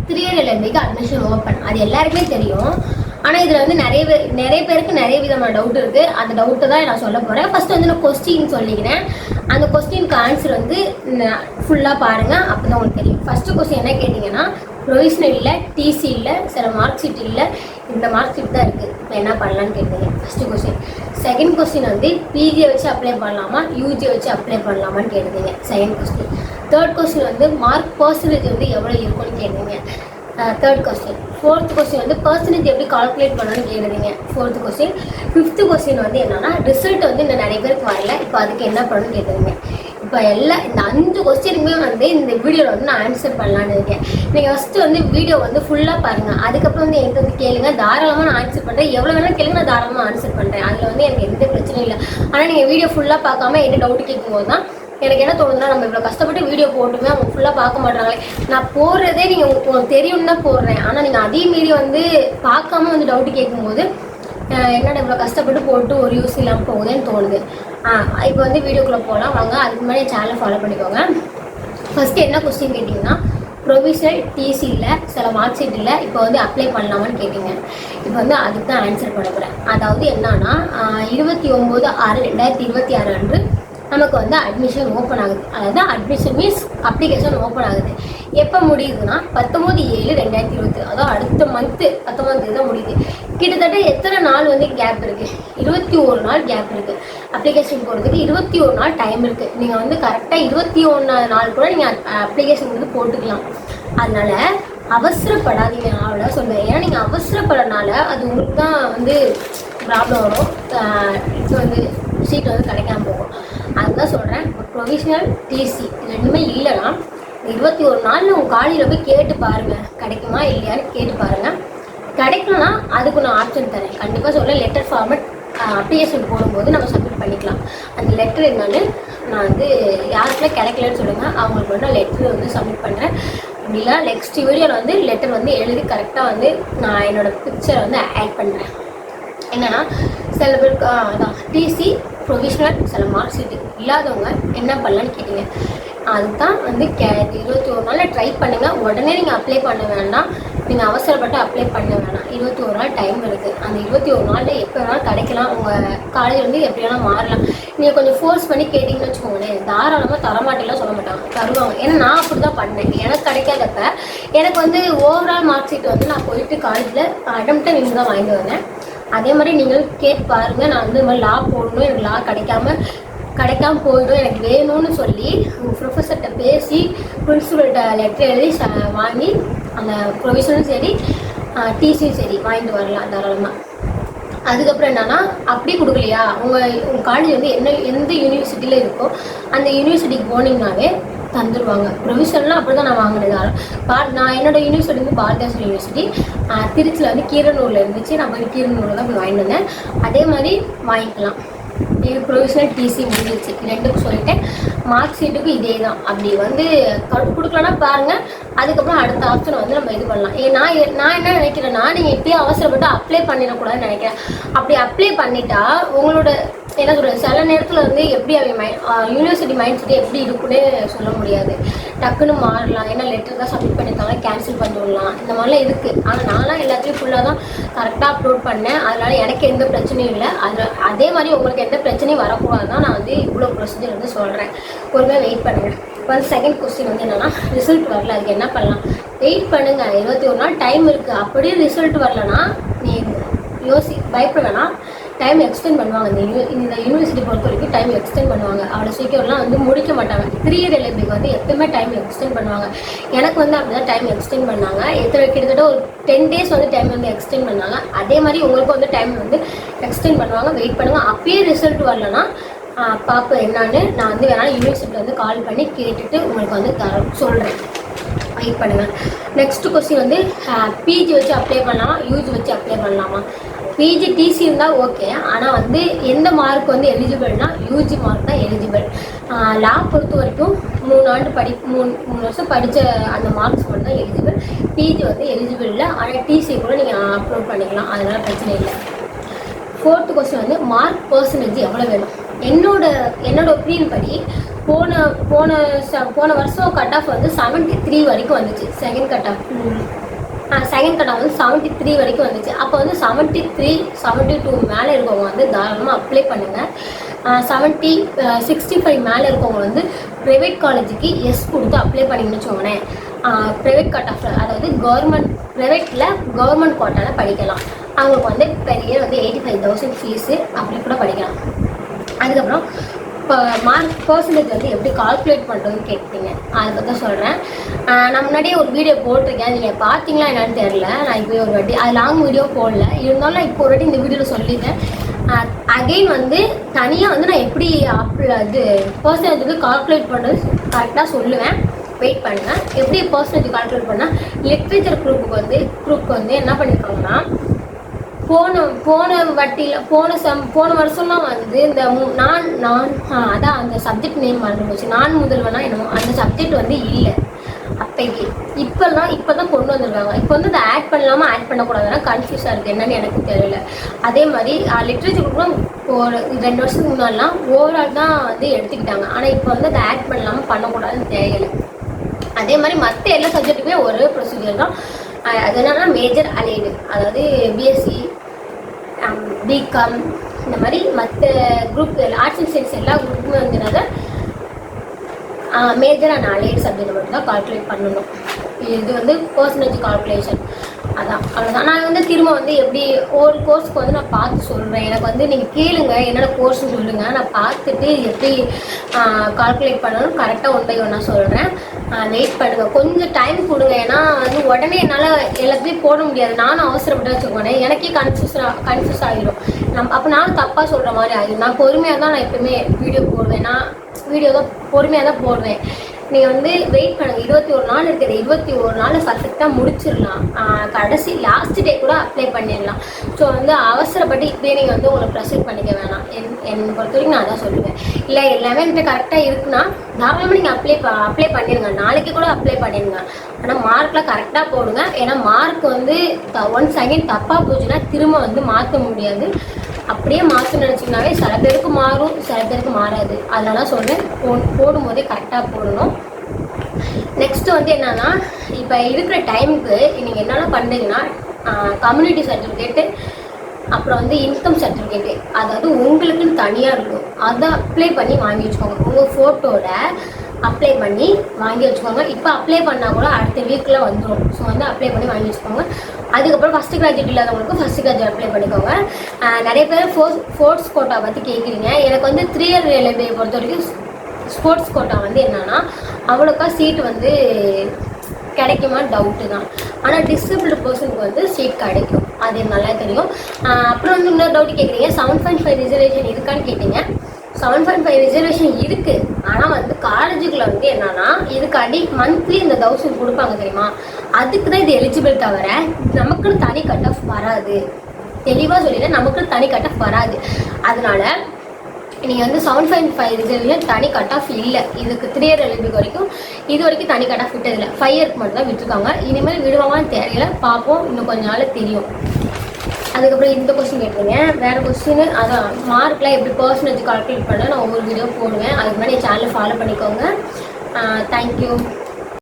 3 year LLBக்கு admission open. அது எல்லாருக்குமே தெரியும். ஆனால் இதில் வந்து நிறைய பேருக்கு நிறைய விதமான டவுட் இருக்குது. அந்த டவுட்டை தான் நான் சொல்ல போகிறேன். ஃபஸ்ட்டு வந்து நான் கொஸ்டின் சொல்லிக்கிறேன். அந்த கொஸ்டினுக்கு ஆன்சர் வந்து ஃபுல்லாக பாருங்கள், அப்போ தான் உங்களுக்கு தெரியும். ஃபஸ்ட்டு கொஸ்டின் என்ன கேட்டிங்கன்னா, ப்ரொவிஷனல் இல்லை, டிசி இல்லை, சில மார்க் ஷீட் இல்லை, இந்த மார்க் ஷீட் தான் இருக்குது, இப்போ என்ன பண்ணலான்னு கேட்டீங்க. First question. செகண்ட் கொஸ்டின் வந்து பிஜியை வச்சு அப்ளை பண்ணலாமா, யூஜியை வச்சு அப்ளை பண்ணலாமான்னு கேட்டீங்க. Second question. தேர்ட் கொஸ்டின் வந்து மார்க் பர்சன்டேஜ் வந்து எவ்வளோ இருக்கும்னு கேட்டீங்க. Third question. ஃபோர்த் கொஸ்டின் வந்து பர்சன்டேஜ் எப்படி கால்குலேட் பண்ணணும்னு கேளுங்க. Fourth question. ஃபிஃப்த்து கொஸ்டின் வந்து என்னன்னா, ரிசல்ட் வந்து இன்னும் நிறைய பேருக்கு வரல, இப்போ அதுக்கு என்ன பண்ணணும்னு கேட்டுருங்க. இப்போ இந்த 5 கொஸ்டினுக்குமே வந்து இந்த வீடியோவில் வந்து நான் ஆன்சர் பண்ணலான்னு இருக்கேன். நீங்கள் ஃபஸ்ட்டு வந்து வீடியோ வந்து ஃபுல்லாக பாருங்கள். அதுக்கப்புறம் வந்து என்கிட்ட வந்து கேளுங்க, தாராளமாக நான் ஆன்சர் பண்ணுறேன். எவ்வளோ வேணாலும் கேளுங்க, நான் தாராளமாக ஆன்சர் பண்ணுறேன். அதில் வந்து எனக்கு எந்த பிரச்சனையும் இல்லை. ஆனால் நீங்கள் வீடியோ ஃபுல்லாக பார்க்காம என்ன டவுட் கேட்கும்போது தான் எனக்கு என்ன தோணுதுன்னா, நம்ம இவ்வளோ கஷ்டப்பட்டு வீடியோ போட்டுமே அவங்க ஃபுல்லாக பார்க்க மாட்டாங்களே. நான் போடுறதே நீங்கள் உங்களுக்கு தெரியும்னு தான் போடுறேன். ஆனால் நீங்கள் அதே மீறி வந்து பார்க்காம வந்து டவுட்டு கேட்கும்போது என்னடா இவ்வளோ கஷ்டப்பட்டு போட்டு ஒரு யூஸ் இல்லாமல் போகுதுன்னு தோணுது. இப்போ வந்து வீடியோக்குள்ளே போகலாம் வாங்க. அதுக்கு முன்னாடி சேனலை ஃபாலோ பண்ணிக்கோங்க. ஃபஸ்ட்டு என்ன கொஸ்டின் கேட்டிங்கன்னா, ப்ரொவிஷனல் டிசி இல்லை, சில மார்க் ஷீட் இல்லை, இப்போ வந்து அப்ளை பண்ணலாமான்னு கேட்டிங்க. இப்போ வந்து அதுக்கு தான் ஆன்சர் பண்ண போகிறேன். அதாவது என்னன்னா, 29/6/2026 அன்று நமக்கு வந்து அட்மிஷன் ஓப்பன் ஆகுது. அதாவது அட்மிஷன் மீன்ஸ் அப்ளிகேஷன் ஓப்பன் ஆகுது. எப்போ முடியுதுன்னா 19/7/2020, அதாவது அடுத்த மந்த்து 19 தான் முடியுது. கிட்டத்தட்ட எத்தனை நாள் வந்து கேப் இருக்குது? 21 நாள் கேப் இருக்குது. அப்ளிகேஷன் போடுறதுக்கு 21 நாள் டைம் இருக்குது. நீங்கள் வந்து கரெக்டாக 21 நாள் கூட நீங்கள் அப்ளிகேஷன் வந்து போட்டுக்கலாம். அதனால் அவசரப்படாதீங்க, அவ்வளோ சொல்லுவேன். ஏன்னா நீங்கள் அவசரப்படுறதுனால அது உங்களுக்கு தான் வந்து ப்ராப்ளம் வரும். இது வந்து சீட் வந்து கிடைக்காம போகும். அதுதான் சொல்கிறேன். ப்ரொவிஷனல் டிசி ரெண்டுமே இல்லைன்னா 21 நாளில் உங்கள் காலேஜில் போய் கேட்டு பாருங்கள், கிடைக்குமா இல்லையான்னு கேட்டு பாருங்கள். கிடைக்கலன்னா அதுக்கு நான் ஆப்ஷன் தரேன். கண்டிப்பாக சொல்ல லெட்டர் ஃபார்மேட் அப்ளிகேஷன் போடும்போது நம்ம சப்மிட் பண்ணிக்கலாம். அந்த லெட்டர் என்னன்னு நான் வந்து யாருக்குள்ள கிடைக்கலன்னு சொல்லுங்கள், அவங்களுக்கு வந்து நான் லெட்டர் வந்து சப்மிட் பண்ணுறேன். அப்படின்னா நெக்ஸ்ட் வீடியோவில் வந்து லெட்டர் வந்து எழுதி கரெக்டாக வந்து நான் என்னோடய பிக்சரை வந்து ஆட் பண்ணுறேன். என்னென்னா சில பேருக்கு அதான் டிசி ப்ரொவிஷனல் சில மார்க் ஷீட் இல்லாதவங்க என்ன பண்ணலான்னு கேட்டீங்க. அதுதான் வந்து 21 நாளில் ட்ரை பண்ணுங்கள். உடனே நீங்கள் அப்ளை பண்ண வேண்டாம், நீங்கள் அவசரப்பட்டு அப்ளை பண்ண வேணாம். 21 நாள் டைம் இருக்குது. அந்த 21 நாளில் எப்போ வேணாலும் கிடைக்கலாம். உங்கள் காலேஜ் வந்து எப்படி வேணால் மாறலாம். நீங்கள் கொஞ்சம் ஃபோர்ஸ் பண்ணி கேட்டிங்கன்னு வச்சுக்கோங்களேன், தாராளமாக தரமாட்டேலாம் சொல்ல மாட்டாங்க, தருவாங்க. ஏன்னா நான் அப்படி தான் பண்ணேன். எனக்கு கிடைக்காதப்ப எனக்கு வந்து ஓவரால் மார்க் ஷீட் வந்து நான் போயிட்டு காலேஜில் அட்டம்ப்டை நின்று தான் வாங்கிட்டு வந்தேன். அதே மாதிரி நீங்களும் கேட்டு பாருங்கள். நான் வந்து இந்த மாதிரி லா போடணும், எனக்கு லா கிடைக்காம போயிடும், எனக்கு வேணும்னு சொல்லி உங்கள் ப்ரொஃபஸர்கிட்ட பேசி பிரின்சிபல்கிட்ட லெட்டர் எழுதி வாங்கி அந்த ப்ரொவிஷனும் சரி டிசியும் சரி வாங்கிட்டு வரலாம் தாராளமாக. அதுக்கப்புறம் என்னன்னா, அப்படி கொடுக்கலையா உங்கள் காலேஜ் வந்து எந்த யூனிவர்சிட்டியில் இருக்கோ அந்த யூனிவர்சிட்டிக்கு போனீங்கன்னாவே தந்துடுவாங்க. ப்ரொவிஷனெலாம் அப்படி தான் நான் வாங்கினதால நான் என்னோடய யூனிவர்சிட்டி வந்து பாரதிதாசன் யூனிவர்சிட்டி திருச்சியில் வந்து கீரனூரில் இருந்துச்சு. நான் போய் கீரனூரில் தான் போய் வாங்கிட்டு வந்தேன். அதே மாதிரி வாங்கிக்கலாம். இது ப்ரொவிஷனல் டிசி முடிஞ்சிச்சு. ரெண்டுக்கும் சொல்லிட்டேன். மார்க் ஷீட்டுக்கும் இதே தான். அப்படி வந்து கொடுக்கலன்னா பாருங்கள். அதுக்கப்புறம் அடுத்த ஆப்ஷனை வந்து நம்ம இது பண்ணலாம். நான் என்ன நினைக்கிறேன்னா, நீங்கள் இப்போயே அவசரப்பட்டு அப்ளை பண்ணிடக்கூடாதுன்னு நினைக்கிறேன். அப்படி அப்ளை பண்ணிட்டா உங்களோட என்ன சொல்கிறது, சில நேரத்தில் வந்து எப்படி அவங்க யூனிவர்சிட்டி மைண்ட் செட் எப்படி இருக்குன்னு சொல்ல முடியாது. டக்குன்னு மாறலாம். ஏன்னா லெட்டர் தான் சப்மிட் பண்ணியிருக்காங்க, கேன்சல் பண்ணி விடலாம். இந்த மாதிரிலாம் இருக்குது. ஆனால் நான்லாம் எல்லாத்துலேயும் ஃபுல்லாக தான் கரெக்டாக அப்லோட் பண்ணேன். அதனால் எனக்கு எந்த பிரச்சனையும் இல்லை. அதே மாதிரி உங்களுக்கு எந்த பிரச்சனையும் வரக்கூடாது தான் நான் வந்து இவ்வளோ ப்ரொசீஜர் வந்து சொல்கிறேன். பொறுமையாக வெயிட் பண்ணுங்கள். இப்போ வந்து செகண்ட் கொஸ்டின் வந்து என்னென்னா, ரிசல்ட் வரல, அதுக்கு என்ன பண்ணலாம்? வெயிட் பண்ணுங்கள். 21 நாள் டைம் இருக்குது. அப்படியே ரிசல்ட் வரலன்னா நீ பயப்பட வேணாம். டைம் எக்ஸ்டெண்ட் பண்ணுவாங்க. இந்த யூனிவர்சிட்டி பொறுத்த வரைக்கும் டைம் எக்ஸ்டெண்ட் பண்ணுவாங்க. அவ்வளோ சீக்கிரம்லாம் வந்து முடிக்க மாட்டாங்க. 3 இயர் LLBக்கு வந்து எப்பவுமே டைம் எக்ஸ்டெண்ட் பண்ணுவாங்க. எனக்கு வந்து அப்படி தான் டைம் எக்ஸ்டெண்ட் பண்ணாங்க. கிட்டத்தட்ட ஒரு 10 days வந்து டைம் வந்து எக்ஸ்டெண்ட் பண்ணாங்க. அதே மாதிரி உங்களுக்கும் வந்து டைம் வந்து எக்ஸ்டெண்ட் பண்ணுவாங்க. வெயிட் பண்ணுங்கள். அப்பயே ரிசல்ட் வரலன்னா பார்ப்பேன் என்னான்னு. நான் வந்து வேணாலும் யூனிவர்சிட்டியில் வந்து கால் பண்ணி கேட்டுட்டு உங்களுக்கு வந்து சொல்கிறேன். வெயிட் பண்ணுங்கள். நெக்ஸ்ட் கொஸ்டின் வந்து பிஜி வச்சு அப்ளை பண்ணலாம், யூஜி வச்சு அப்ளை பண்ணலாமா? பிஜி டிசி இருந்தால் ஓகே. ஆனால் வந்து எந்த மார்க் வந்து எலிஜிபிள்னா யூஜி மார்க் தான் எலிஜிபிள். லா பொறுத்த வரைக்கும் 3 ஆண்டு 3 வருஷம் படித்த அந்த மார்க்ஸ் மட்டும் தான் எலிஜிபிள். பிஜி வந்து எலிஜிபிள் இல்லை. ஆனால் டிசி கூட நீங்கள் அப்லோட் பண்ணிக்கலாம், அதனால் பிரச்சனை இல்லை. ஃபோர்த்து கொஸ்டின் வந்து மார்க் பர்சன்டேஜ் எவ்வளோ வேணும்? என்னோட ஒப்பீனியன் படி போன போன போன வருஷம் கட் ஆஃப் வந்து 73 வரைக்கும் வந்துச்சு. செகண்ட் கட் ஆஃப் வந்து 73 வரைக்கும் வந்துச்சு. அப்போ வந்து 73 72 மேலே இருக்கவங்க வந்து தாராளமாக அப்ளை பண்ணுங்கள். 65 மேலே இருக்கவங்க வந்து ப்ரைவேட் காலேஜுக்கு எஸ் கொடுத்து அப்ளை பண்ணிங்கன்னு வச்சுக்கோங்களேன். ப்ரைவேட் கட் ஆஃப், அதாவது ப்ரைவேட்டில் கவர்மெண்ட் கோட்டாவில் படிக்கலாம். அவங்களுக்கு வந்து பெரிய வந்து 85,000 ஃபீஸு அப்படி கூட படிக்கலாம். அதுக்கப்புறம் இப்போ மார்க் பர்சன்டேஜ் வந்து எப்படி கால்குலேட் பண்ணுறதுன்னு கேட்டீங்க, அதை பற்றி சொல்கிறேன். நான் முன்னாடியே ஒரு வீடியோ போட்டிருக்கேன், நீங்கள் பார்த்தீங்களா என்னன்னு தெரில. நான் இப்போ ஒரு வாட்டி அது லாங் வீடியோ போடல, இருந்தாலும் இப்போ ஒரு வாட்டி இந்த வீடியோவில் சொல்லிட்டேன். அகெயின் வந்து தனியாக வந்து நான் எப்படி இது பர்சன்டேஜுக்கு கால்குலேட் பண்ணுறது கரெக்டாக சொல்லுவேன். வெயிட் பண்ணுங்கள். எப்படி பர்சன்டேஜ் கால்குலேட் பண்ணால் லிட்ரேச்சர் குரூப்புக்கு வந்து என்ன பண்ணியிருக்காங்கன்னா, போன வருஷம்லாம் வந்து இந்த அதான் அந்த சப்ஜெக்ட் நேம் மறந்து போச்சு. நான் முதல்வனா என்னமோ அந்த சப்ஜெக்ட் வந்து இல்லை அப்பைக்கு. இப்போ தான் கொண்டு வந்திருக்காங்க. இப்போ வந்து அதை ஆட் பண்ணலாமல் ஆட் பண்ணக்கூடாதுன்னா கன்ஃபியூஸாக இருக்குது, என்னன்னு எனக்கு தெரியல. அதே மாதிரி லிட்ரேச்சர் குரூப்லாம் ஒரு 2 வருஷத்துக்கு முன்னாடிலாம் ஓவரால் தான் வந்து எடுத்துக்கிட்டாங்க. ஆனால் இப்போ வந்து அதை ஆட் பண்ணலாமல் பண்ணக்கூடாதுன்னு தெரியல. அதே மாதிரி மற்ற எல்லா சப்ஜெக்ட்டுக்குமே ஒரே ப்ரொசீஜர் தான். அது என்னன்னா மேஜர் அலைடு, அதாவது பிஎஸ்சி பிகாம் இந்த மாதிரி மற்ற குரூப் ஆர்ட்ஸ் அண்ட் சயின்ஸ் எல்லா குரூப்புமே வந்து மேஜர் அண்ட் அலைடு சப்ஜெக்ட் மட்டும் தான் கால்குலேட் பண்ணணும். இது வந்து பர்சன்டேஜ் கால்குலேஷன். அவ்வளோதான். நான் வந்து திரும்ப வந்து எப்படி ஒரு கோர்ஸ்க்கு வந்து நான் பார்த்து சொல்கிறேன். எனக்கு வந்து நீங்கள் கேளுங்க, என்னோட கோர்ஸ்னு சொல்லுங்கள், நான் பார்த்துட்டு எப்படி கால்குலேட் பண்ணணும் கரெக்டாக 1 by 1 சொல்கிறேன். வெயிட் பண்ணுங்கள், கொஞ்சம் டைம் கொடுங்க. ஏன்னா வந்து உடனே என்னால் எல்லாத்தையும் போட முடியாது. நானும் அவசரப்பட்டு வச்சுக்கோனே, எனக்கே கன்ஃபியூஸ் ஆகிடும். அப்போ நானும் தப்பாக சொல்கிற மாதிரி ஆகிடும். நான் பொறுமையாக தான் நான் எப்பவுமே வீடியோ போடுவேன். வீடியோ தான் பொறுமையாக தான் போடுவேன். நீங்கள் வந்து வெயிட் பண்ணுங்கள். 21 நாள் இருக்குது. 21 நாளில் பர்ஃபெக்டாக முடிச்சிடலாம். கடைசி லாஸ்ட் டே கூட அப்ளை பண்ணிடலாம். ஸோ வந்து அவசரப்பட்டு இப்படியே நீங்கள் வந்து உங்களை ப்ரெஷர் பண்ணிக்க வேணாம். என்னை பொறுத்த வரைக்கும் நான் அதான் சொல்லுவேன். இல்லை எல்லாமே என்கிட்ட கரெக்டாக இருக்குன்னா தாராளமாக நீங்கள் அப்ளை பண்ணிடுங்க. நாளைக்கு கூட அப்ளை பண்ணிடுங்க. ஆனால் மார்க்லாம் கரெக்டாக போடுங்க. ஏன்னா மார்க் வந்து 1 செகண்ட் தப்பாக போச்சுன்னா திரும்ப வந்து மாற்ற முடியாது. அப்படியே மாற்றணும்னு நினச்சிங்கனாவே சில பேருக்கு மாறும், சில பேருக்கு மாறாது. அதனால சொல்கிறேன், போடும்போதே கரெக்டாக போடணும். நெக்ஸ்ட்டு வந்து என்னென்னா, இப்போ இருக்கிற டைமுக்கு நீங்கள் என்னென்ன பண்ணுறீங்கன்னா, கம்யூனிட்டி சர்டிஃபிகேட்டு, அப்புறம் வந்து இன்கம் சர்டிஃபிகேட்டு, அதாவது உங்களுக்குன்னு தனியாக இருக்கும். அதை அப்ளை பண்ணி வாங்கி வச்சுக்கோங்க. உங்கள் ஃபோட்டோட அப்ளை பண்ணி வாங்கி வச்சுக்கோங்க. இப்போ அப்ளை பண்ணால் கூட அடுத்த வீக்கில் வந்துடும். ஸோ வந்து அப்ளை பண்ணி வாங்கி வச்சுக்கோங்க. அதுக்கப்புறம் ஃபஸ்ட்டு கிராஜுவேட் இல்லாதவங்களுக்கு ஃபஸ்ட்டு கிராஜுவேட் அப்ளை பண்ணிக்கோங்க. நிறைய பேர் ஸ்போர்ட்ஸ் கோட்டா பற்றி கேட்குறீங்க. எனக்கு வந்து 3 இயர் ரயில்வே பொறுத்த வரைக்கும் ஸ்போர்ட்ஸ் கோட்டா வந்து என்னென்னா அவ்வளோக்கா சீட்டு வந்து கிடைக்குமா டவுட்டு தான். ஆனால் டிசபிள்டு பர்சனுக்கு வந்து சீட் கிடைக்கும், அது நல்லா தெரியும். அப்புறம் வந்து இன்னொரு டவுட் கேட்குறீங்க, 7.5 ரிசர்வேஷன் இருக்கான்னு கேட்டீங்க. 7.5 ரிசர்வேஷன் இருக்குது. ஆனால் வந்து காலேஜுக்குள்ள வந்து என்னன்னா இதுக்காண்டி மந்த்லி இந்த 1000 கொடுப்பாங்க தெரியுமா, அதுக்கு தான் இது எலிஜிபிள். தவிர நமக்குன்னு தனி கட் ஆஃப் வராது. தெளிவாக சொல்லிடுறேன், நமக்குன்னு தனி கட் ஆஃப் வராது. அதனால நீங்கள் வந்து 7.5 ரிசர்வேஷன் தனி கட் ஆஃப் இல்லை. இதுக்கு 3 இயர் எலிஜிபிள் வரைக்கும் இது வரைக்கும் தனி கட் ஆஃப் விட்டதில்லை. 5 இயருக்கு மட்டும் தான் விட்டுருக்காங்க. இனிமேல் விடுவாங்கன்னு தெரியல, பார்ப்போம். இன்னும் கொஞ்ச நாள் தெரியும். அதுக்கப்புறம் இந்த கொஸ்டின் கேட்குறீங்க. வேறு கொஸ்டின் அதான் மார்க்லாம் எப்படி பர்சன்டேஜ் கால்குலேட் பண்ண நான் ஒவ்வொரு வீடியோ போடுவேன். அதுக்கு முன்னாடி சேனலை ஃபாலோ பண்ணிக்கோங்க. தேங்க்யூ.